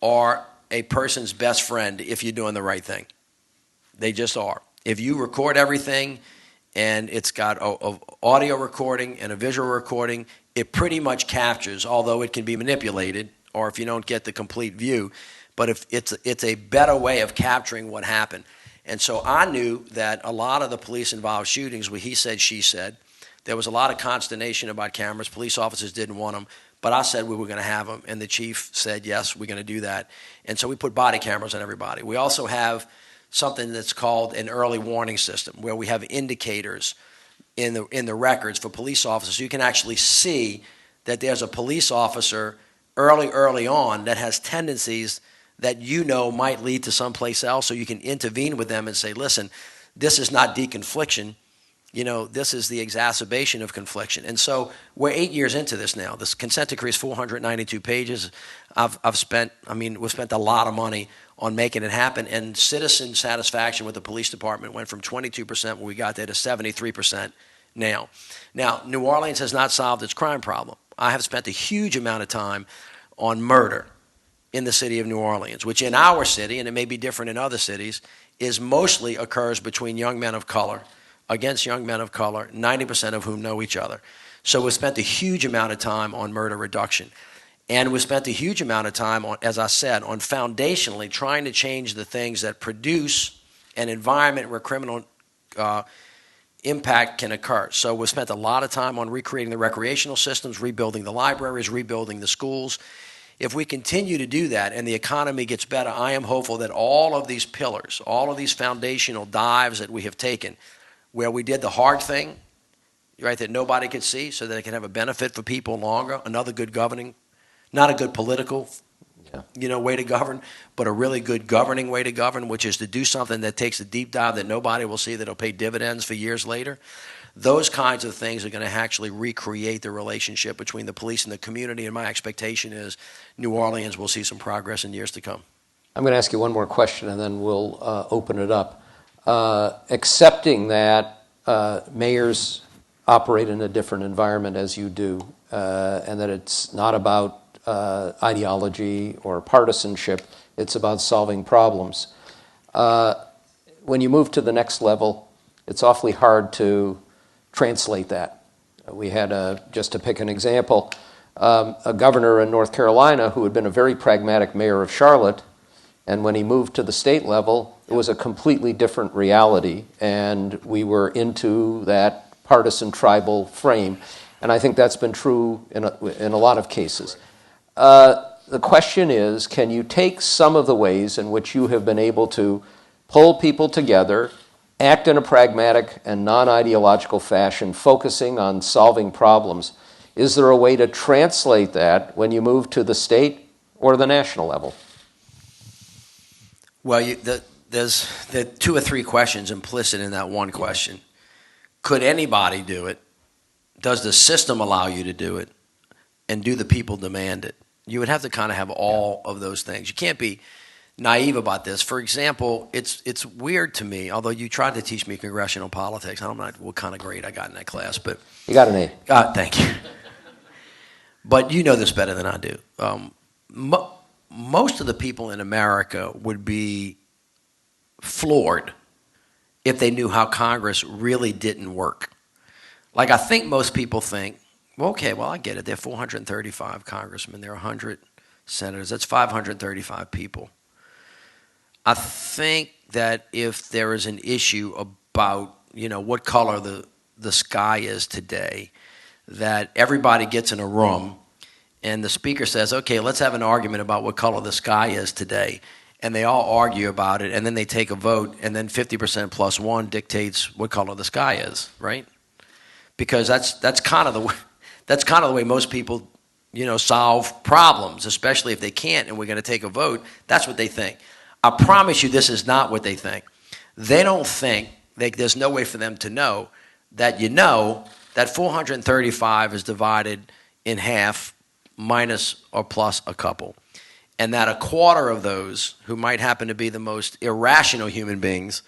are a person's best friend if you're doing the right thing. They just are. If you record everything, and it's got a audio recording and a visual recording, it pretty much captures, although it can be manipulated, or if you don't get the complete view, but if it's a better way of capturing what happened. And so I knew that a lot of the police-involved shootings were he said, she said. There was a lot of consternation about cameras. Police officers didn't want them, but I said we were going to have them, and the chief said, yes, we're going to do that. And so we put body cameras on everybody. We also have something that's called an early warning system, where we have indicators in the records for police officers. You can actually see that there's a police officer early on that has tendencies that might lead to someplace else, so you can intervene with them and say, listen, this is not deconfliction. This is the exacerbation of confliction. And so we're 8 years into this now. This consent decree is 492 pages. We've spent a lot of money on making it happen, and citizen satisfaction with the police department went from 22% when we got there to 73% now. Now, New Orleans has not solved its crime problem. I have spent a huge amount of time on murder in the city of New Orleans, which in our city, and it may be different in other cities, mostly occurs between young men of color, against young men of color, 90% of whom know each other. So we spent a huge amount of time on murder reduction. And we spent a huge amount of time, as I said, on foundationally trying to change the things that produce an environment where criminal impact can occur. So we spent a lot of time on recreating the recreational systems, rebuilding the libraries, rebuilding the schools. If we continue to do that and the economy gets better, I am hopeful that all of these pillars, all of these foundational dives that we have taken, where we did the hard thing, right, that nobody could see, so that it can have a benefit for people longer, another good governing, not a good political way to govern, but a really good governing way to govern, which is to do something that takes a deep dive that nobody will see, that'll pay dividends for years later. Those kinds of things are going to actually recreate the relationship between the police and the community, and my expectation is New Orleans will see some progress in years to come. I'm going to ask you one more question, and then we'll open it up. Accepting that mayors operate in a different environment as you do, and that it's not about ideology or partisanship, it's about solving problems. When you move to the next level, it's awfully hard to translate that. We had, just to pick an example, a governor in North Carolina who had been a very pragmatic mayor of Charlotte, and when he moved to the state level, it was a completely different reality, and we were into that partisan tribal frame. And I think that's been true in a lot of cases. The question is, can you take some of the ways in which you have been able to pull people together, act in a pragmatic and non-ideological fashion, focusing on solving problems? Is there a way to translate that when you move to the state or the national level? Well, there's 2 or 3 questions implicit in that one question. Could anybody do it? Does the system allow you to do it? And do the people demand it? You would have to kind of have all of those things. You can't be naive about this. For example, it's weird to me, although you tried to teach me congressional politics. I don't know what kind of grade I got in that class, but you got an A. Thank you. But you know this better than I do. Most of the people in America would be floored if they knew how Congress really didn't work. Like, I think most people think, okay, well, I get it. There are 435 congressmen. There are 100 senators. That's 535 people. I think that if there is an issue about, what color the sky is today, that everybody gets in a room and the speaker says, okay, let's have an argument about what color the sky is today. And they all argue about it, and then they take a vote, and then 50% plus one dictates what color the sky is, right? Because that's kind of the way most people, solve problems, especially if they can't, and we're going to take a vote. That's what they think. I promise you, this is not what they think. They don't think there's no way for them to know that that 435 is divided in half, minus or plus a couple, and that a quarter of those who might happen to be the most irrational human beings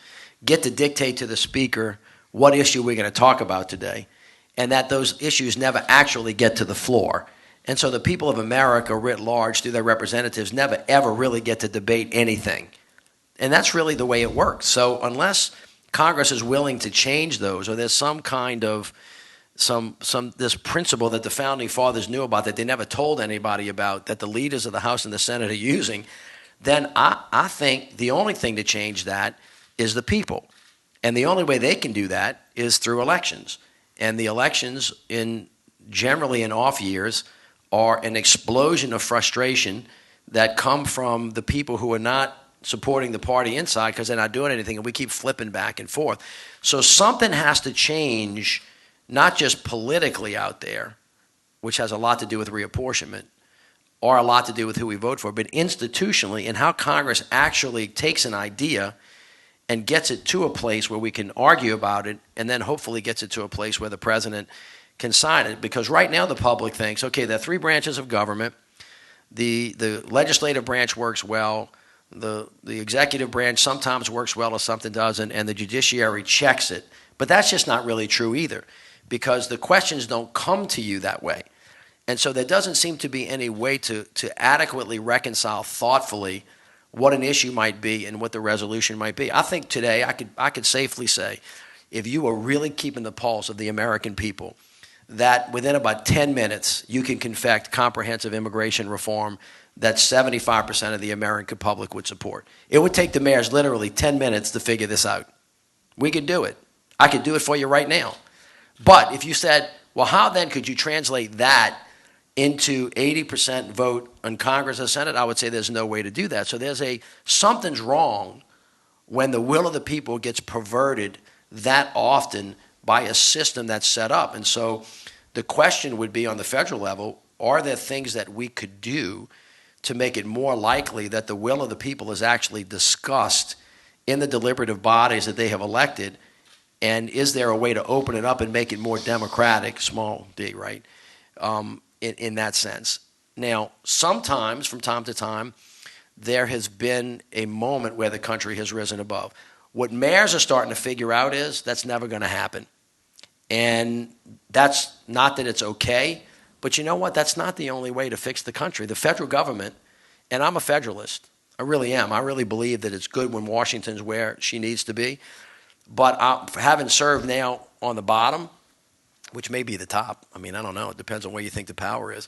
get to dictate to the speaker what issue we're going to talk about today, and that those issues never actually get to the floor. And so the people of America writ large, through their representatives, never ever really get to debate anything. And that's really the way it works. So unless Congress is willing to change those, or there's some kind of this principle that the founding fathers knew about that they never told anybody about, that the leaders of the House and the Senate are using, then I think the only thing to change that is the people. And the only way they can do that is through elections. And the elections, generally in off years, are an explosion of frustration that come from the people who are not supporting the party inside because they're not doing anything, and we keep flipping back and forth. So something has to change, not just politically out there, which has a lot to do with reapportionment, or a lot to do with who we vote for, but institutionally, and how Congress actually takes an idea and gets it to a place where we can argue about it, and then hopefully gets it to a place where the president can sign it. Because right now the public thinks, okay, there are three branches of government. The legislative branch works well. The executive branch sometimes works well or something doesn't, and the judiciary checks it. But that's just not really true either, because the questions don't come to you that way. And so there doesn't seem to be any way to adequately reconcile thoughtfully what an issue might be and what the resolution might be. I think today I could safely say, if you were really keeping the pulse of the American people, that within about 10 minutes you can confect comprehensive immigration reform that 75% of the American public would support. It would take the mayors literally 10 minutes to figure this out. We could do it. I could do it for you right now. But if you said, well, how then could you translate that into 80% vote on Congress and Senate, I would say there's no way to do that. So something's wrong when the will of the people gets perverted that often by a system that's set up. And so the question would be, on the federal level, are there things that we could do to make it more likely that the will of the people is actually discussed in the deliberative bodies that they have elected? And is there a way to open it up and make it more democratic, small d, right, in that sense? Now, sometimes, from time to time, there has been a moment where the country has risen above. What mayors are starting to figure out is that's never going to happen. And that's not that it's okay, but you know what? That's not the only way to fix the country. The federal government, and I'm a federalist, I really am. I really believe that it's good when Washington's where she needs to be. But having served now on the bottom, which may be the top, I mean, I don't know, it depends on where you think the power is,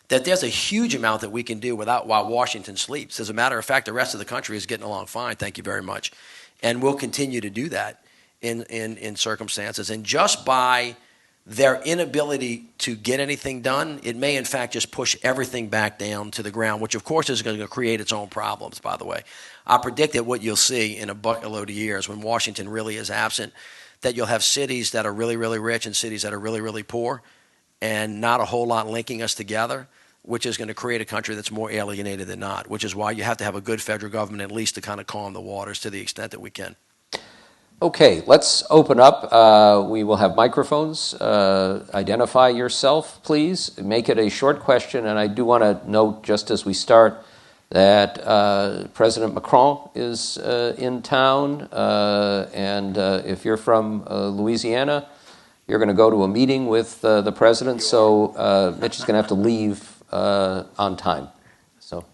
that there's a huge amount that we can do while Washington sleeps. As a matter of fact, the rest of the country is getting along fine, thank you very much. And we'll continue to do that in circumstances. And just by their inability to get anything done, it may in fact just push everything back down to the ground, which of course is going to create its own problems, by the way. I predict that what you'll see in a bucketload of years when Washington really is absent, that you'll have cities that are really, really rich and cities that are really, really poor, and not a whole lot linking us together, which is going to create a country that's more alienated than not, which is why you have to have a good federal government at least to kind of calm the waters to the extent that we can. Okay, let's open up. We will have microphones. Identify yourself, please. Make it a short question, and I do want to note, just as we start, that President Macron is in town, and if you're from Louisiana, you're going to go to a meeting with the president, so Mitch is going to have to leave on time. So,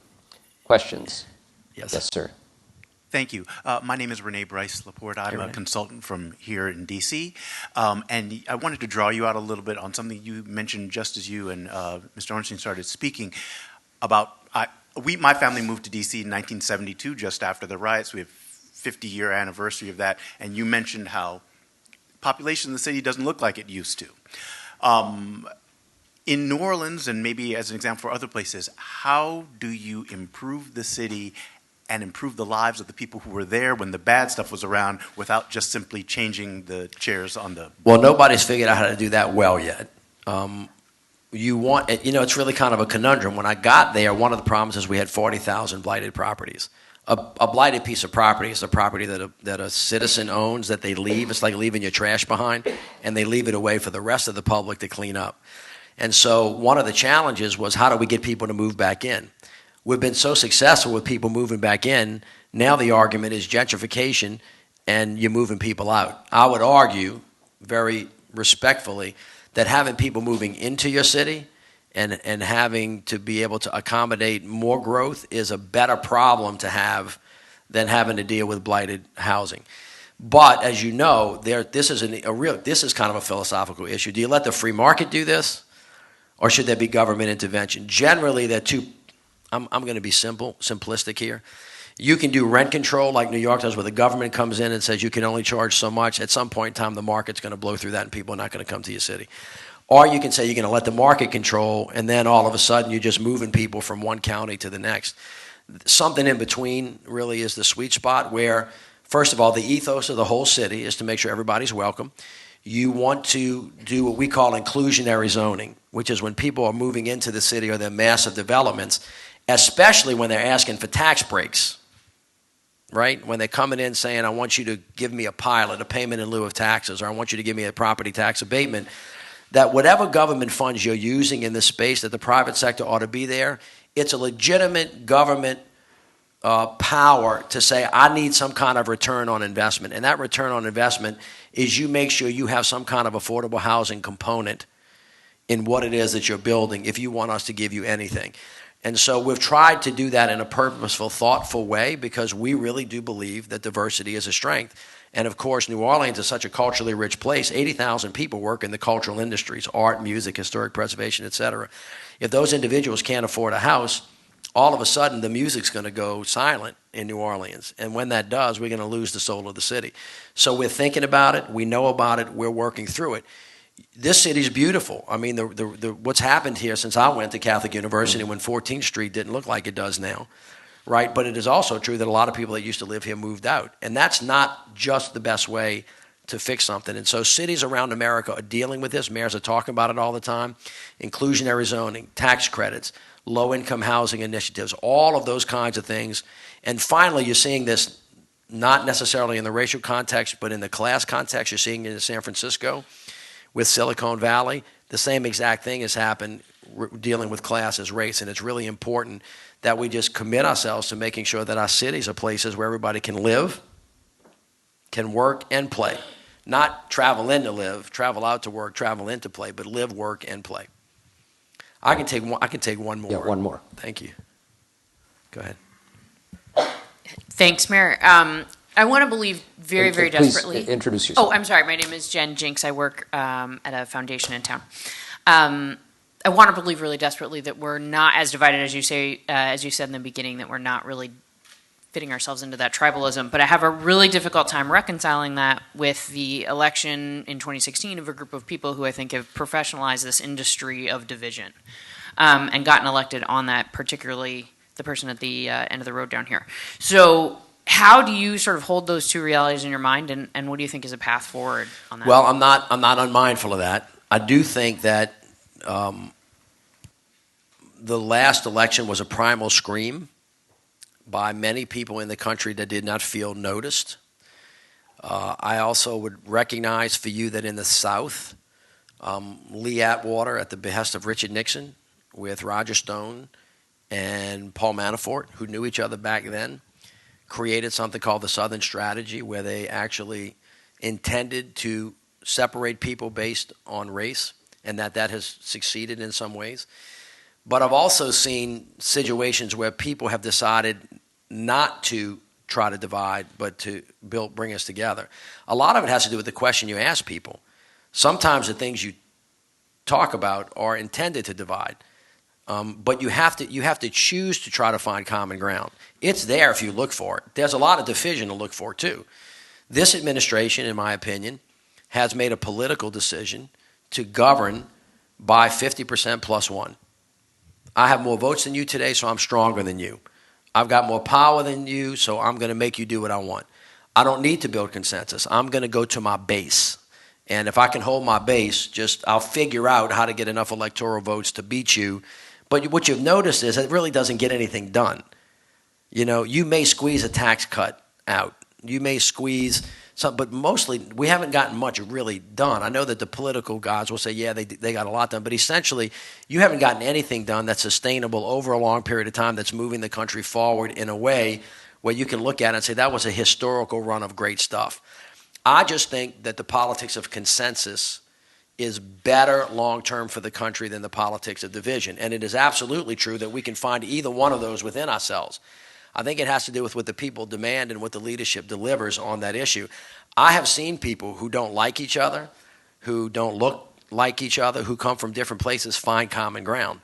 questions? Yes, sir. Thank you. My name is Rene Bryce Laporte. I'm a consultant from here in D.C. And I wanted to draw you out a little bit on something you mentioned just as you and Mr. Ornstein started speaking about. My family moved to D.C. in 1972, just after the riots. We have 50-year anniversary of that. And you mentioned how population in the city doesn't look like it used to. In New Orleans, and maybe as an example for other places, how do you improve the city and improve the lives of the people who were there when the bad stuff was around without just simply changing the chairs on the... Well, nobody's figured out how to do that well yet. It's really kind of a conundrum. When I got there, one of the problems is we had 40,000 blighted properties. A blighted piece of property is a property that a citizen owns that they leave. It's like leaving your trash behind, and they leave it away for the rest of the public to clean up. And so one of the challenges was, how do we get people to move back in? We've been so successful with people moving back in. Now the argument is gentrification, and you're moving people out. I would argue, very respectfully, that having people moving into your city and having to be able to accommodate more growth is a better problem to have than having to deal with blighted housing. But as you know, this is kind of a philosophical issue. Do you let the free market do this, or should there be government intervention? Generally, they're two. I'm going to be simplistic here. You can do rent control like New York does, where the government comes in and says you can only charge so much. At some point in time, the market's going to blow through that, and people are not going to come to your city. Or you can say you're going to let the market control, and then all of a sudden you're just moving people from one county to the next. Something in between really is the sweet spot where, first of all, the ethos of the whole city is to make sure everybody's welcome. You want to do what we call inclusionary zoning, which is when people are moving into the city or their massive developments, especially when they're asking for tax breaks, right? When they're coming in saying, I want you to give me a pilot, a payment in lieu of taxes, or I want you to give me a property tax abatement, that whatever government funds you're using in this space, that the private sector ought to be there. It's a legitimate government power to say, I need some kind of return on investment. And that return on investment is you make sure you have some kind of affordable housing component in what it is that you're building if you want us to give you anything. And so we've tried to do that in a purposeful, thoughtful way because we really do believe that diversity is a strength. And of course, New Orleans is such a culturally rich place. 80,000 people work in the cultural industries, art, music, historic preservation, et cetera. If those individuals can't afford a house, all of a sudden the music's going to go silent in New Orleans. And when that does, we're going to lose the soul of the city. So we're thinking about it. We know about it. We're working through it. This city's beautiful. I mean, what's happened here since I went to Catholic University when 14th Street didn't look like it does now, right? But it is also true that a lot of people that used to live here moved out. And that's not just the best way to fix something. And so cities around America are dealing with this. Mayors are talking about it all the time. Inclusionary zoning, tax credits, low-income housing initiatives, all of those kinds of things. And finally, you're seeing this not necessarily in the racial context, but in the class context. You're seeing it in San Francisco with Silicon Valley. The same exact thing has happened dealing with class as race. And it's really important that we just commit ourselves to making sure that our cities are places where everybody can live, can work, and play. Not travel in to live, travel out to work, travel in to play, but live, work, and play. I can take one more. Yeah, one more. Thank you. Go ahead. Thanks, Mayor. I want to believe very desperately. Please introduce yourself. Oh, I'm sorry. My name is Jen Jinks. I work at a foundation in town. I want to believe really desperately that we're not as divided as you say, as you said in the beginning, that we're not really fitting ourselves into that tribalism. But I have a really difficult time reconciling that with the election in 2016 of a group of people who I think have professionalized this industry of division and gotten elected on that, particularly the person at the end of the road down here. So how do you sort of hold those two realities in your mind, and what do you think is a path forward on that? Well, I'm not unmindful of that. I do think that the last election was a primal scream by many people in the country that did not feel noticed. I also would recognize for you that in the South, Lee Atwater, at the behest of Richard Nixon, with Roger Stone and Paul Manafort, who knew each other back then, created something called the Southern Strategy, where they actually intended to separate people based on race, and that has succeeded in some ways. But I've also seen situations where people have decided not to try to divide, but to bring us together. A lot of it has to do with the question you ask people. Sometimes the things you talk about are intended to divide. But you have to choose to try to find common ground. It's there if you look for it. There's a lot of division to look for too. This administration, in my opinion, has made a political decision to govern by 50% plus one. I have more votes than you today, so I'm stronger than you. I've got more power than you, so I'm going to make you do what I want. I don't need to build consensus. I'm going to go to my base. And if I can hold my base, I'll figure out how to get enough electoral votes to beat you. But what you've noticed is it really doesn't get anything done. You know, you may squeeze a tax cut out. You may squeeze some, but mostly we haven't gotten much really done. I know that the political guys will say, yeah, they got a lot done. But essentially, you haven't gotten anything done that's sustainable over a long period of time that's moving the country forward in a way where you can look at it and say that was a historical run of great stuff. I just think that the politics of consensus is better long-term for the country than the politics of division. And it is absolutely true that we can find either one of those within ourselves. I think it has to do with what the people demand and what the leadership delivers on that issue. I have seen people who don't like each other, who don't look like each other, who come from different places, find common ground.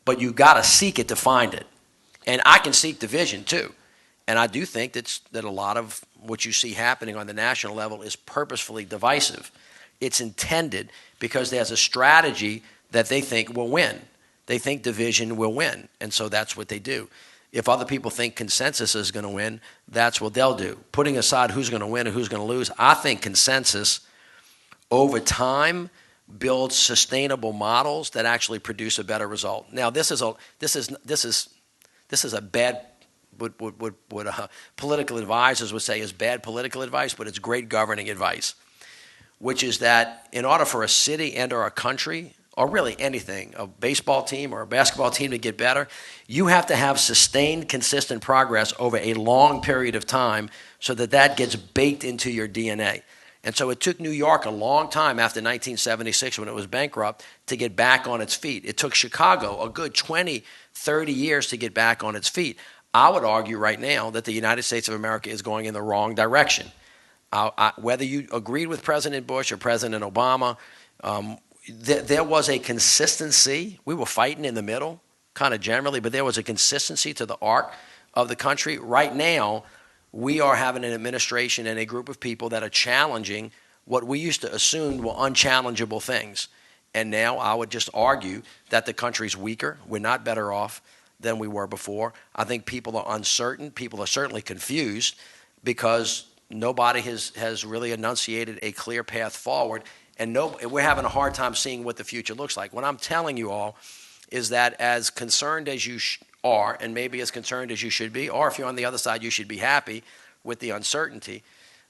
But you've got to seek it to find it. And I can seek division too. And I do think that a lot of what you see happening on the national level is purposefully divisive. It's intended because there's a strategy that they think will win. They think division will win, and so that's what they do. If other people think consensus is going to win, that's what they'll do. Putting aside who's going to win and who's going to lose, I think consensus over time builds sustainable models that actually produce a better result. Now, this is a bad what political advisors would say is bad political advice, but it's great governing advice, which is that in order for a city and or a country, or really anything, a baseball team or a basketball team to get better, you have to have sustained, consistent progress over a long period of time so that gets baked into your DNA. And so it took New York a long time after 1976 when it was bankrupt to get back on its feet. It took Chicago a good 20, 30 years to get back on its feet. I would argue right now that the United States of America is going in the wrong direction. Whether you agreed with President Bush or President Obama, there was a consistency. We were fighting in the middle, kind of generally, but there was a consistency to the arc of the country. Right now, we are having an administration and a group of people that are challenging what we used to assume were unchallengeable things. And now I would just argue that the country's weaker. We're not better off than we were before. I think people are uncertain. People are certainly confused because nobody has really enunciated a clear path forward. And we're having a hard time seeing what the future looks like. What I'm telling you all is that as concerned as you are, and maybe as concerned as you should be, or if you're on the other side, you should be happy with the uncertainty,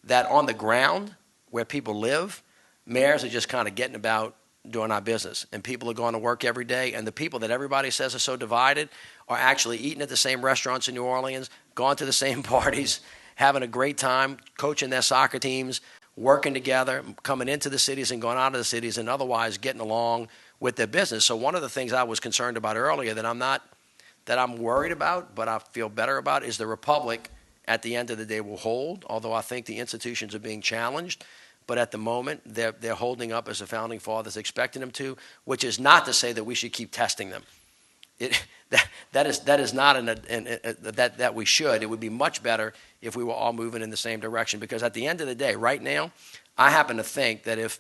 that on the ground where people live, mayors are just kind of getting about doing our business. And people are going to work every day. And the people that everybody says are so divided are actually eating at the same restaurants in New Orleans, going to the same parties, having a great time, coaching their soccer teams, working together, coming into the cities and going out of the cities, and otherwise getting along with their business. So one of the things I was concerned about earlier that I'm worried about, but I feel better about, is the republic at the end of the day will hold, although I think the institutions are being challenged. But at the moment, they're holding up as the founding fathers expected them to, which is not to say that we should keep testing them. That is not that we should. It would be much better if we were all moving in the same direction. Because at the end of the day, right now, I happen to think that if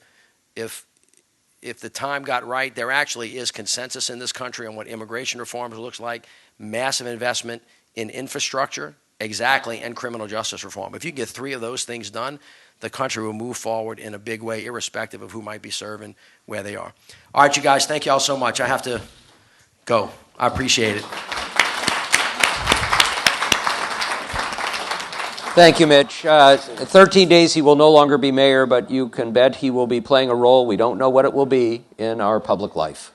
the time got right, there actually is consensus in this country on what immigration reform looks like, massive investment in infrastructure, exactly, and criminal justice reform. If you can get three of those things done, the country will move forward in a big way, irrespective of who might be serving where they are. All right, you guys, thank you all so much. I have to go. I appreciate it. Thank you, Mitch. 13 days he will no longer be mayor, but you can bet he will be playing a role, we don't know what it will be, in our public life.